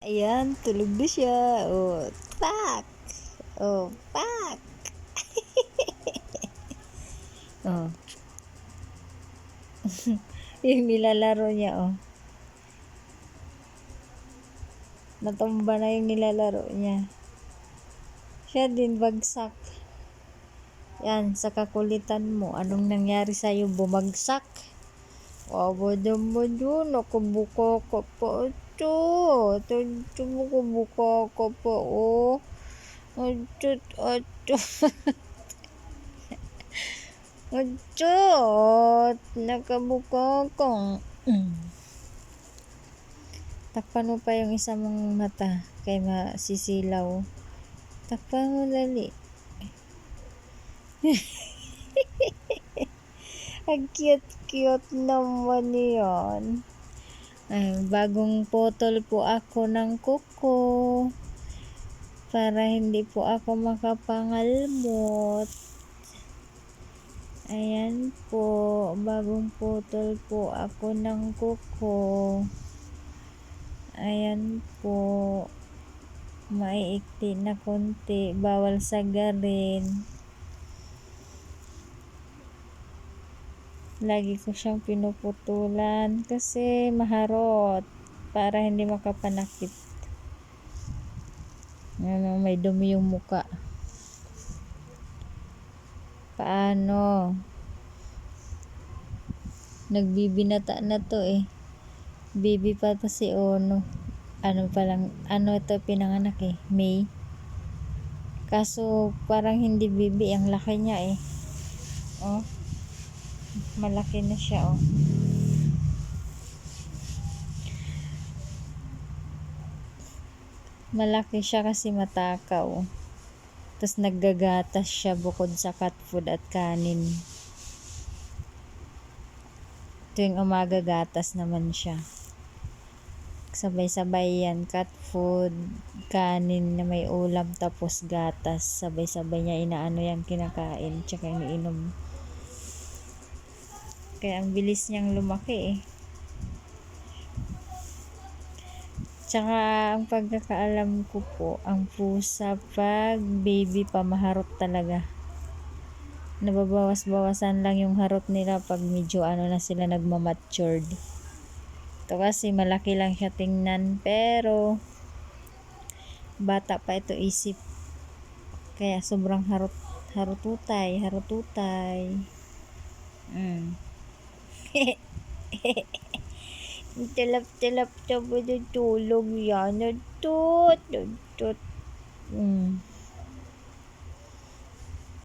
Ayan, tulog na siya. Oh, pak! Oh, pak! Oh, yung nilalaro niya, oh. Natumba na yung nilalaro niya. Siya din bagsak. Yan, sa kakulitan mo, anong nangyari sa'yo? Bumagsak? Aba naman yun, nakabuka ka pa ito. Ito nakabuka ka pa, oh. Ito. Ito, nakabuka ka. Takpan mo pa yung isa mong mata kay masisilaw. Takpan mo dali. Ang cute-cute naman yan. Ay, bagong potol po ako ng kuko para hindi po ako makapangalmot. Ayan po, bagong potol po ako ng kuko. Ayan po, maiikli na konti, bawal sagarin. Lagi ko siyang pinuputulan kasi maharot para hindi makapanakit. Ano, may dumi yung muka. Paano? Nagbibinata na to eh. Baby pa to si Ono. Ano ito pinanganak eh, May. Kaso parang hindi baby, ang laki niya eh. Oh. Malaki na siya oh. Malaki siya kasi matakaw. Tapos naggagatas siya bukod sa cat food at kanin. Tuwing umaga gatas naman siya. Sabay-sabay yan, cat food, kanin na may ulam tapos gatas. Sabay-sabay niya inaano yan kinakain tsaka iniinom. Kaya ang bilis niyang lumaki eh. Tsaka ang pagkakaalam ko po, ang pusa pag baby pa maharot talaga. Nababawas-bawasan lang yung harot nila pag medyo ano na sila nagmamatured. Ito kasi malaki lang siya tingnan pero bata pa ito isip. Kaya sobrang harututay. Tilap-tilap siya ba tulog yan? Tut.